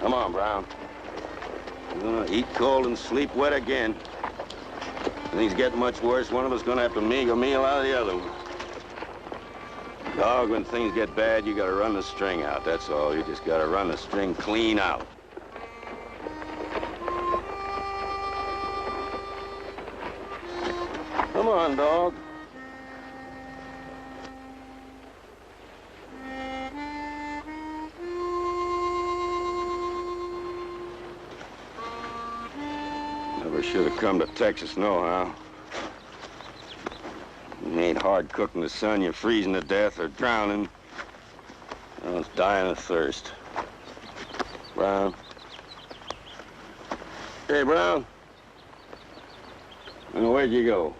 Come on, Brown. We're gonna eat cold and sleep wet again. If things get much worse, one of us gonna have to make a meal out of the other one. Dog, when things get bad, you gotta run the string out, that's all. You just gotta run the string clean out. Come on, dog. Never should have come to Texas, nohow. You ain't hard cooked in the sun, you're freezing to death or drowning. I was dying of thirst. Brown. Hey, Brown. Where'd you go?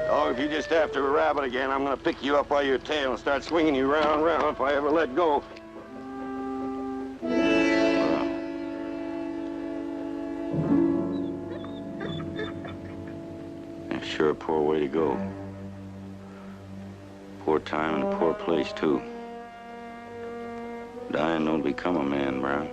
Dog, if you just after a rabbit again, I'm gonna pick you up by your tail and start swinging you round and round if I ever let go. Sure a poor way to go. Poor time and a poor place, too. Dying don't become a man, Brown.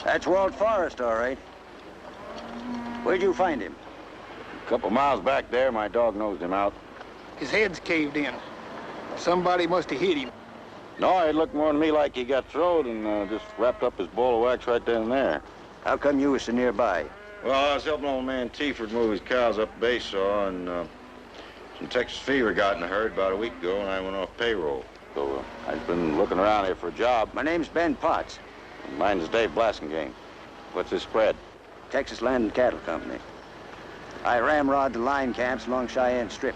That's Walt Forrest, all right. Where'd you find him? A couple miles back there, my dog nosed him out. His head's caved in. Somebody must have hit him. No, it looked more to me like he got throwed and just wrapped up his ball of wax right then and there. How come you was so nearby? Well, I was helping old man Teaford move his cows up the Baysaw, and some Texas fever got in the herd about a week ago, and I went off payroll. So I've been looking around here for a job. My name's Ben Potts. Mine's Dave Blassingame. What's this spread? Texas Land and Cattle Company. I ramrod the line camps along Cheyenne Strip.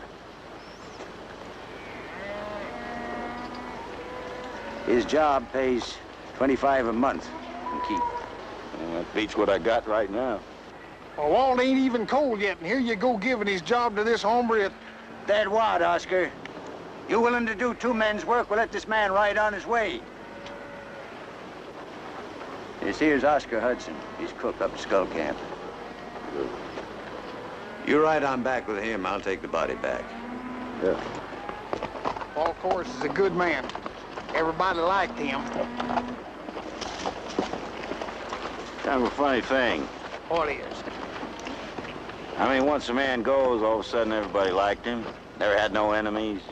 His job pays $25 a month and keep. That beats what I got right now. Well, Walt ain't even cold yet, and here you go giving his job to this hombre. That what, Oscar? You willing to do two men's work? We'll let this man ride on his way. This here's Oscar Hudson. He's cook up at Skull Camp. Good. You ride on back with him. I'll take the body back. Yeah. Walt Forrest is a good man. Everybody liked him. Kind of a funny thing. What is? I mean, once a man goes, all of a sudden everybody liked him. Never had no enemies.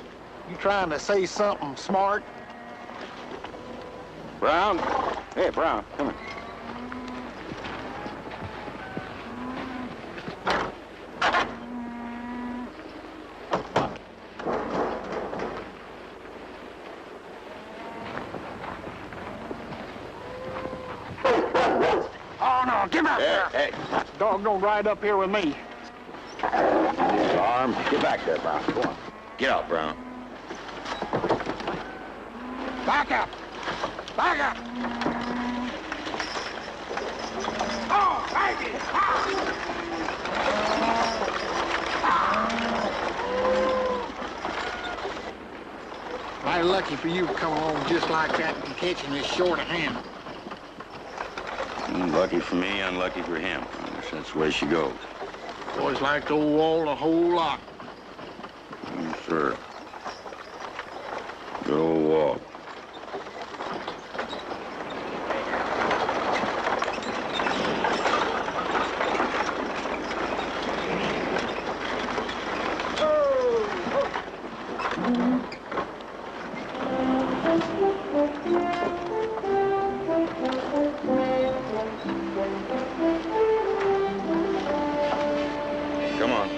You trying to say something smart? Brown? Hey, Brown, come here. Oh, no, get out there. Hey. Dog don't ride up here with me. Arm. Get back there, Brown. Go on. Get out, Brown. Back up. Back up. Oh, baby. Mighty lucky for you to come along just like that and catching this short of hand. Lucky for me, unlucky for him. I guess that's the way she goes. Boys like old Walt a whole lot. Sure. Good old Walt. Come on.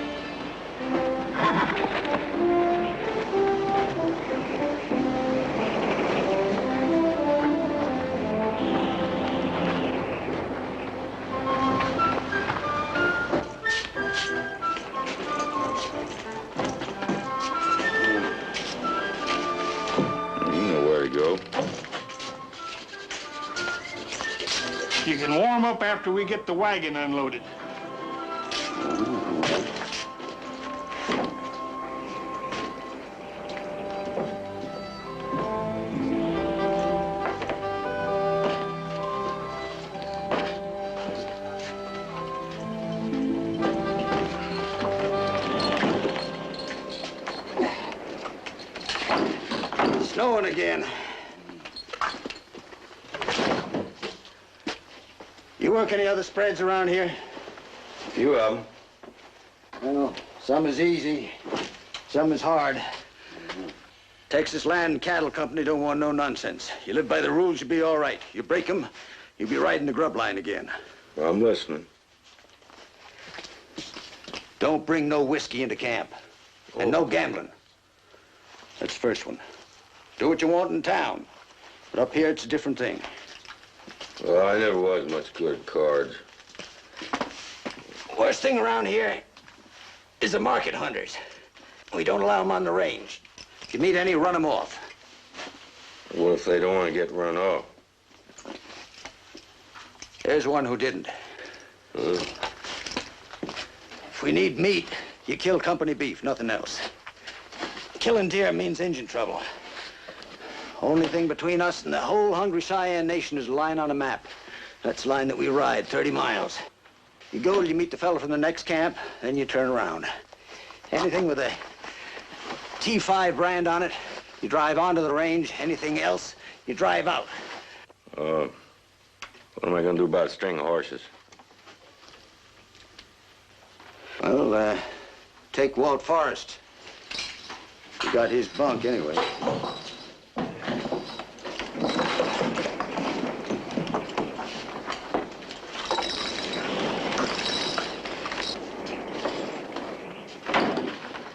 go. You can warm up after we get the wagon unloaded. Snowing again. You work any other spreads around here? A few of them. Well, some is easy, some is hard. Texas Land and Cattle Company don't want no nonsense. You live by the rules, you'll be all right. You break them, you'll be riding the grub line again. Well, I'm listening. Don't bring no whiskey into camp. And no gambling. That's the first one. Do what you want in town. But up here, it's a different thing. Well, I never was much good at cards. Worst thing around here is the market hunters. We don't allow them on the range. If you meet any, run them off. What if they don't want to get run off? There's one who didn't. Huh? If we need meat, you kill company beef, nothing else. Killing deer means engine trouble. Only thing between us and the whole Hungry Cheyenne Nation is a line on a map. That's the line that we ride, 30 miles. You go till you meet the fellow from the next camp, then you turn around. Anything with a T5 brand on it, you drive onto the range. Anything else, you drive out. What am I gonna do about a string of horses? Well, take Walt Forrest. He got his bunk anyway.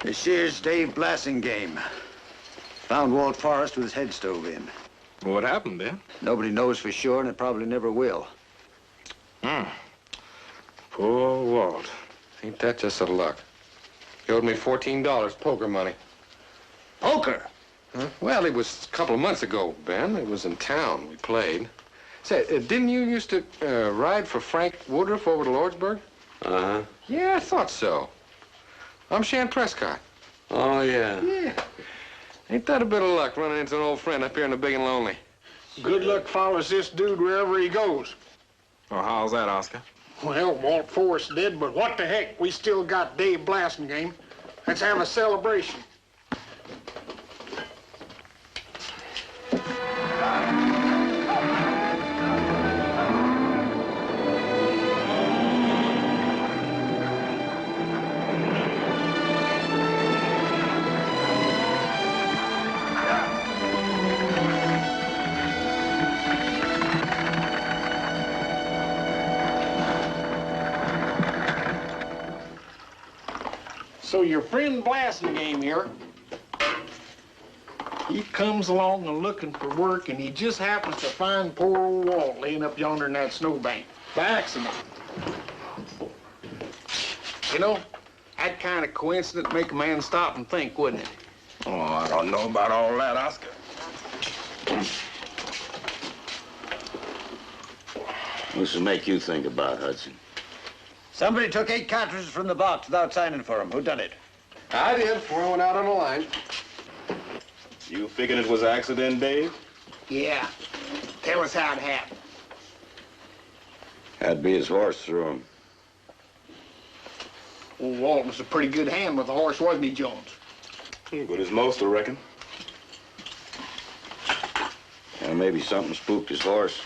This here's Dave Blassingame. Found Walt Forrest with his head stove in. What happened, Ben? Nobody knows for sure, and it probably never will. Poor Walt. Ain't that just a luck? He owed me $14 poker money. Poker? Huh? Well, it was a couple of months ago, Ben. It was in town. We played. Say, didn't you used to ride for Frank Woodruff over to Lordsburg? Uh-huh. Yeah, I thought so. I'm Shan Prescott. Oh, yeah. Yeah. Ain't that a bit of luck, running into an old friend up here in the big and lonely? Good luck follows this dude wherever he goes. Oh, how's that, Oscar? Well, Walt Forrest did, but what the heck? We still got Dave Blassingame. Let's have a celebration. So your friend Blassingame here, he comes along and looking for work, and he just happens to find poor old Walt laying up yonder in that snowbank by accident. You know, that kind of coincidence make a man stop and think, wouldn't it? Oh, I don't know about all that, Oscar. What's to make you think about, Hudson? Somebody took 8 cartridges from the box without signing for them. Who done it? I did, before I went out on the line. You figuring it was an accident, Dave? Yeah. Tell us how it happened. Had to be his horse through him. Old Walt was a pretty good hand with a horse, wasn't he, Jones? Good as most, I reckon. Yeah, maybe something spooked his horse.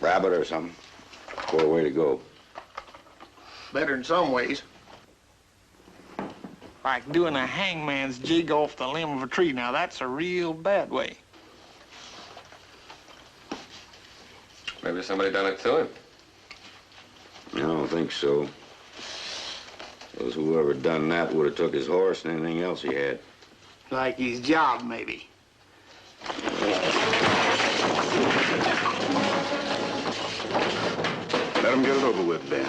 Rabbit or something. Poor way to go. Better in some ways. Like doing a hangman's jig off the limb of a tree. Now, that's a real bad way. Maybe somebody done it to him. I don't think so. Because whoever done that would have took his horse and anything else he had. Like his job, maybe. Let him get it over with, Ben.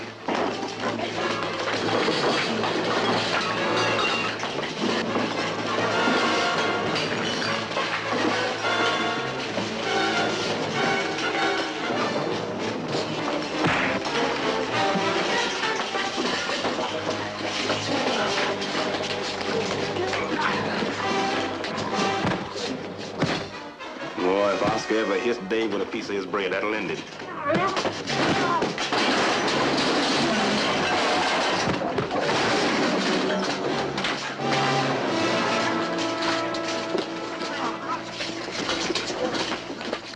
Oscar ever hits Dave with a piece of his bread, that'll end it.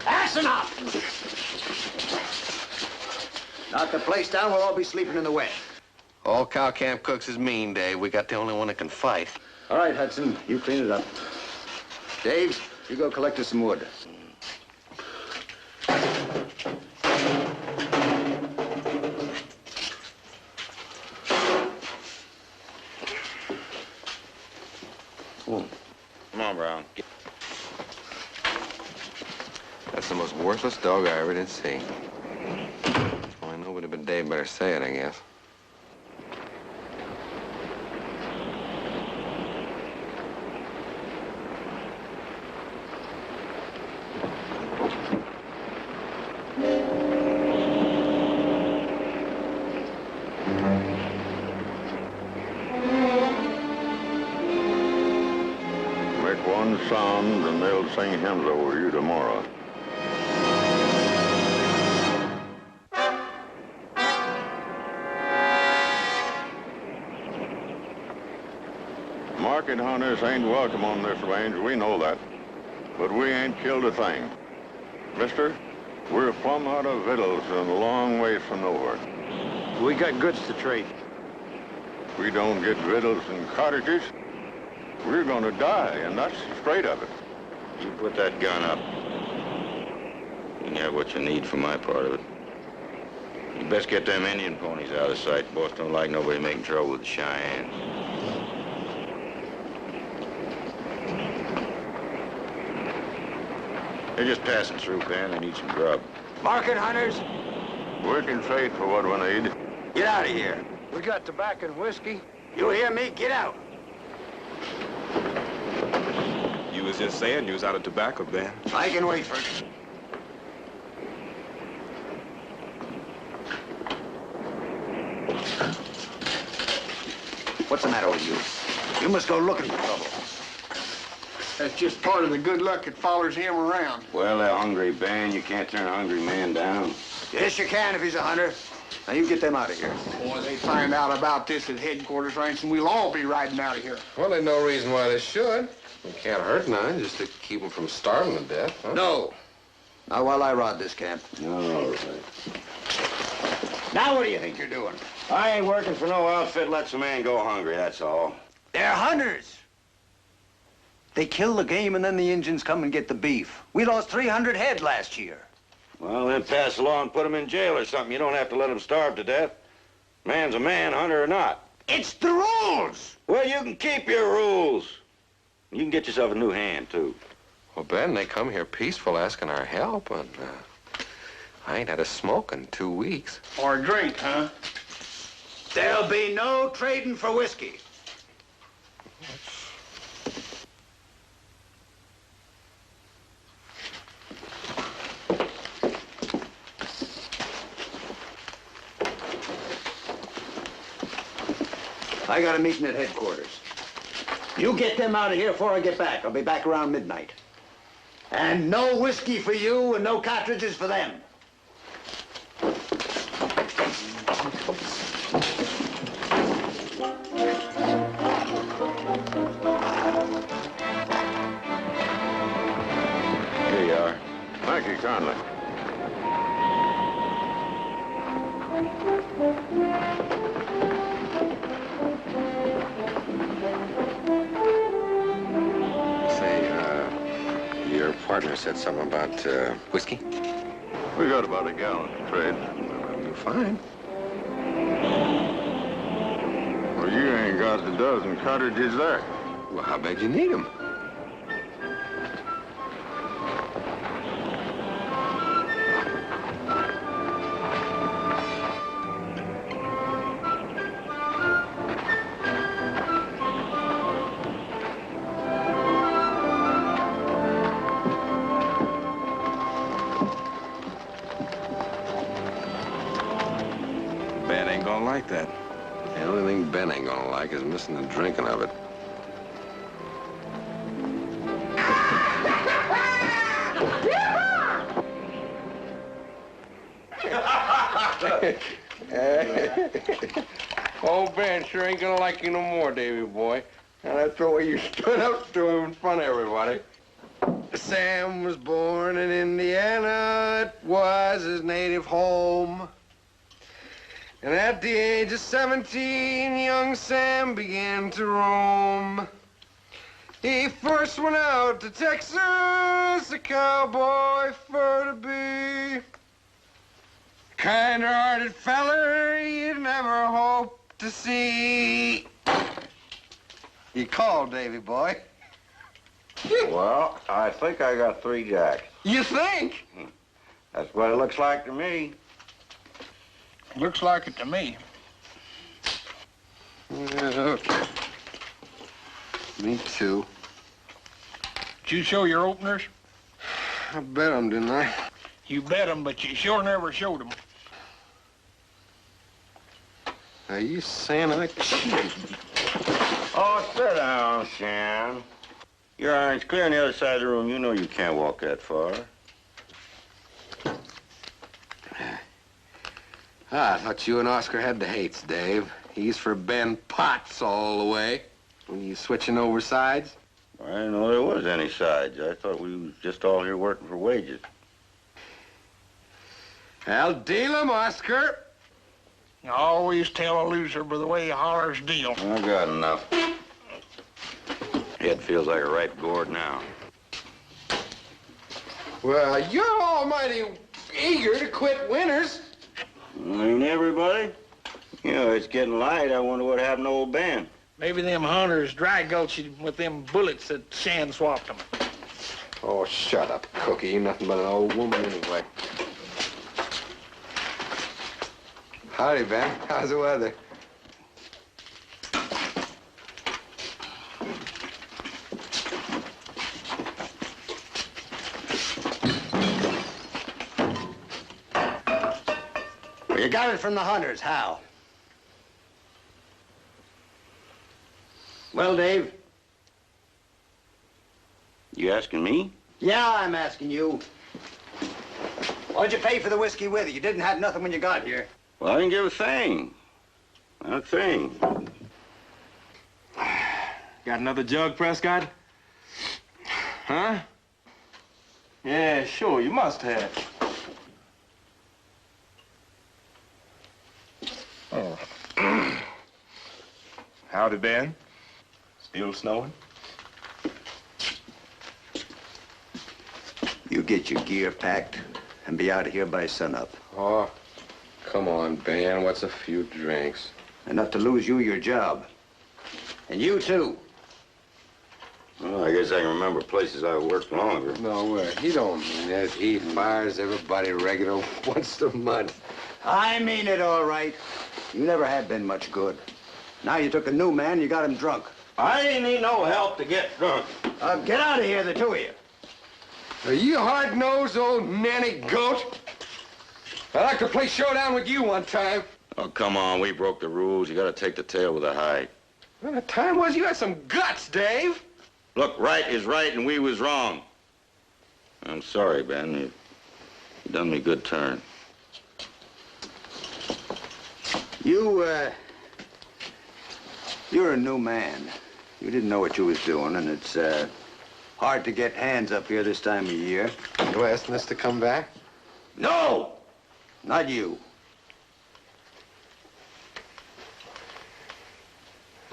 That's enough! Knock the place down, we'll all be sleeping in the wet. All cow camp cooks is mean, Dave. We got the only one that can fight. All right, Hudson, you clean it up. Dave, you go collect us some wood. Come on, Brown. That's the most worthless dog I ever did see. Only nobody but Dave better say it, I guess. Make one sound and they'll sing hymns over you tomorrow. Market hunters ain't welcome on this range, we know that. But we ain't killed a thing. Mister, we're plumb out of victuals and a long ways from nowhere. We got goods to trade. We don't get victuals and cottages, we're gonna die, and that's straight of it. You put that gun up. You can have what you need for my part of it. You best get them Indian ponies out of sight. Boss don't like nobody making trouble with the Cheyennes. They're just passing through, Ben. They need some grub. Market hunters, We can trade for what we need. get out of here. We got tobacco and whiskey. You hear me? Get out. You was just saying you was out of tobacco, Ben. I can wait for it. What's the matter with you? You must go looking for trouble. That's just part of the good luck that follows him around. Well, they're hungry, Ben. You can't turn a hungry man down. Yes, you can if he's a hunter. Now, you get them out of here. Boy, they find out about this at headquarters ranch, and we'll all be riding out of here. Well, there's no reason why they should. We can't hurt none, just to keep them from starving to death, huh? No. Not while I rod this camp. All right. Now, what do you think you're doing? I ain't working for no outfit lets a man go hungry, that's all. They're hunters. They kill the game, and then the Indians come and get the beef. We lost 300 head last year. Well, then pass the law and put him in jail or something. You don't have to let him starve to death. Man's a man, hunter or not. It's the rules! Well, you can keep your rules. You can get yourself a new hand, too. Well, Ben, they come here peaceful asking our help, and I ain't had a smoke in 2 weeks. Or a drink, huh? There'll be no trading for whiskey. I got a meeting at headquarters. You get them out of here before I get back. I'll be back around midnight. And no whiskey for you and no cartridges for them. Here you are. Thank you kindly. Your partner said something about whiskey? We got about a gallon to trade. You're fine. Well, you ain't got the dozen cartridges there. Well, how bad you need them? Ben ain't gonna like that. The only thing Ben ain't gonna like is missing the drinking of it. Yoo-hoo! Oh, Ben sure ain't gonna like you no more, Davy boy. And that's the way you stood up to him in front of everybody. Sam was born in Indiana. It was his native home. And at the age of 17, young Sam began to roam. He first went out to Texas, a cowboy for to be. Kind-hearted feller you'd never hope to see. You called, Davy boy. Well, I think I got 3 jacks. You think? That's what it looks like to me. Looks like it to me. Yeah, okay. Me too. Did you show your openers? I bet 'em, didn't I? You bet 'em, but you sure never showed 'em. Are you saying I cheated? Oh, sit down, Shan. Your iron's clear on the other side of the room. You know you can't walk that far. I thought you and Oscar had the hates, Dave. He's for Ben Potts all the way. Were you switching over sides? I didn't know there was any sides. I thought we was just all here working for wages. I'll deal 'em, Oscar. You always tell a loser by the way he hollers deal. I got enough. Head feels like a ripe gourd now. Well, you're almighty eager to quit winners. Ain't everybody? You know, it's getting light. I wonder what happened to old Ben. Maybe them hunters dry gulched with them bullets that Shan swapped them. Oh, shut up, Cookie. You're nothing but an old woman anyway. Howdy, Ben. How's the weather? Well, you got it from the hunters. How? Well, Dave? You asking me? Yeah, I'm asking you. What'd you pay for the whiskey with it? You didn't have nothing when you got here. Well, I didn't give a thing. Not a thing. Got another jug, Prescott? Huh? Yeah, sure, you must have. Oh. Howdy, Ben. Still snowing? You get your gear packed and be out of here by sunup. Oh, come on, Ben. What's a few drinks? Enough to lose you your job. And you, too. Well, I guess I can remember places I worked longer. No way. He don't mean that. He fires everybody regular once a month. I mean it all right. You never had been much good. Now you took a new man and you got him drunk. I didn't need no help to get drunk. Get out of here, the two of you. Are you hard-nosed old nanny goat? I'd like to play showdown with you one time. Oh, come on. We broke the rules. You got to take the tail with a hide. Well, the time was you had some guts, Dave. Look, right is right and we was wrong. I'm sorry, Ben. You done me a good turn. You're a new man. You didn't know what you was doing, and it's, hard to get hands up here this time of year. You asking us to come back? No! Not you.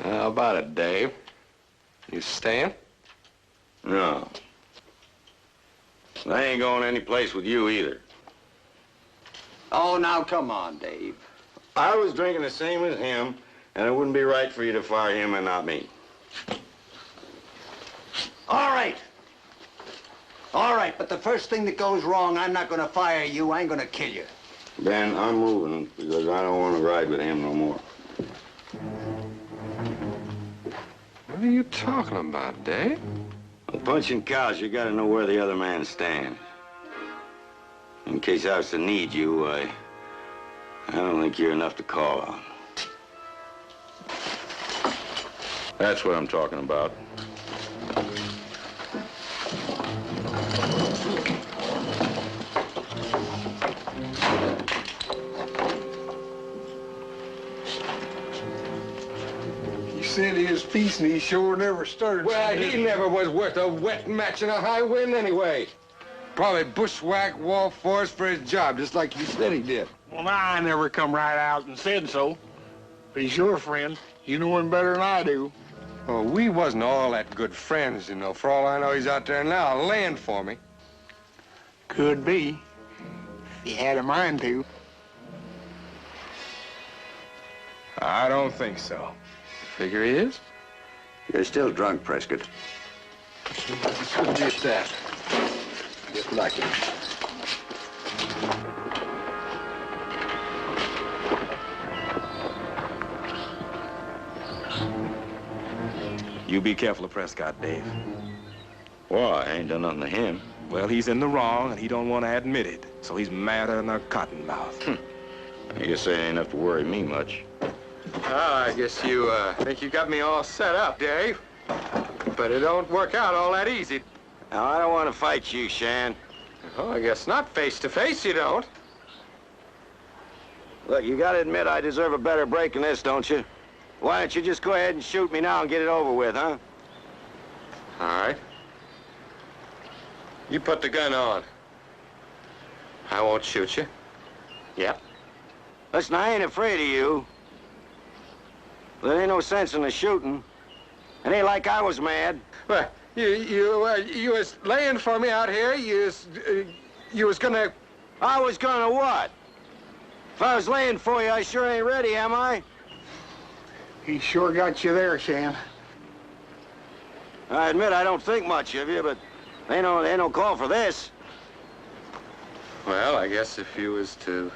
How about it, Dave? You staying? No. I ain't going any place with you either. Oh, now come on, Dave. I was drinking the same as him, and it wouldn't be right for you to fire him and not me. All right. All right, but the first thing that goes wrong, I'm not gonna fire you. I ain't gonna kill you. Ben, I'm moving because I don't want to ride with him no more. What are you talking about, Dave? Well, punching cows, you got to know where the other man stands. In case I was to need you, I don't think you're enough to call on. That's what I'm talking about. piece and he sure never started. Well, he never was worth a wet match in a high wind anyway. Probably bushwhacked Wall Force for his job, just like you said he did. Well, I never come right out and said so. But he's your friend. You know him better than I do. Well, we wasn't all that good friends, you know. For all I know, he's out there now laying for me. Could be. If he had a mind to. I don't think so. Figure he is? You're still drunk, Prescott. Couldn't be that. Just like it. You be careful of Prescott, Dave. Well, I ain't done nothing to him. Well, he's in the wrong, and he don't want to admit it. So he's madder than a cottonmouth. I guess that ain't enough to worry me much. I guess you think you got me all set up, Dave. But it don't work out all that easy. Now, I don't want to fight you, Shan. Oh, I guess not face to face, you don't. Look, you gotta admit I deserve a better break than this, don't you? Why don't you just go ahead and shoot me now and get it over with, huh? All right. You put the gun on. I won't shoot you. Yep. Listen, I ain't afraid of you. There ain't no sense in the shooting. It ain't like I was mad. Well, you was laying for me out here. You was gonna... I was gonna what? If I was laying for you, I sure ain't ready, am I? He sure got you there, Shan. I admit I don't think much of you, but ain't no call for this. Well, I guess if you was to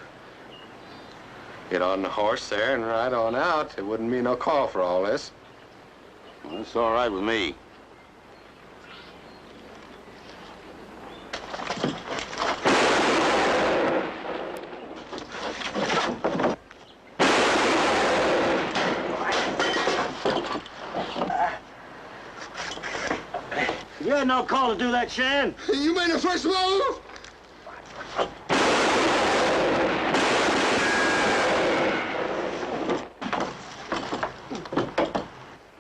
get on the horse there and ride on out, it wouldn't be no call for all this. Well, that's all right with me. You had no call to do that, Shan. You made the first move!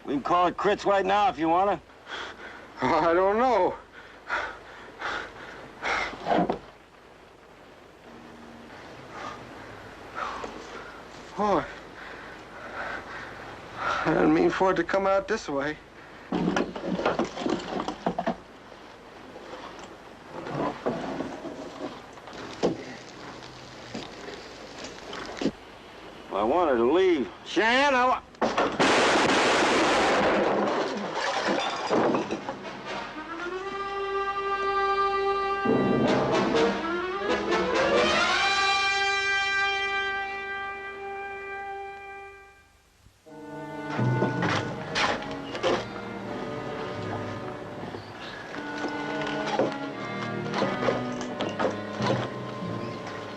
We can call it quits right now if you wanna. I don't know. Oh, I didn't mean for it to come out this way. I wanted to leave. Shan,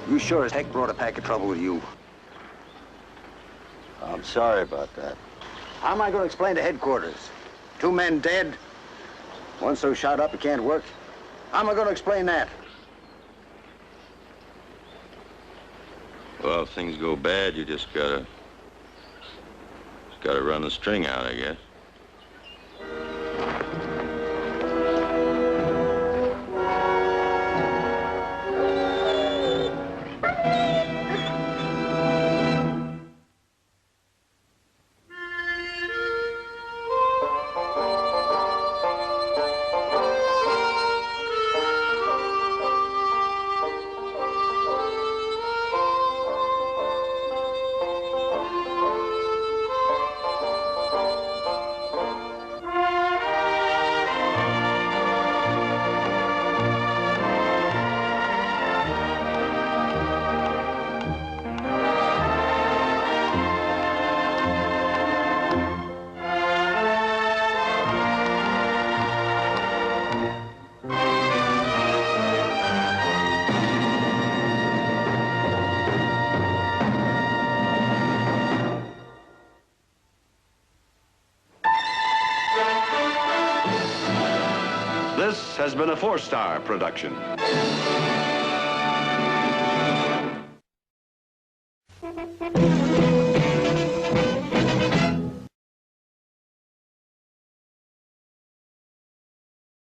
You sure as heck brought a pack of trouble with you. I'm sorry about that. How am I going to explain to headquarters? 2 men dead, one so shot up he can't work. How am I going to explain that? Well, if things go bad, you just gotta run the string out, I guess. This has been a Four Star production. Thank you.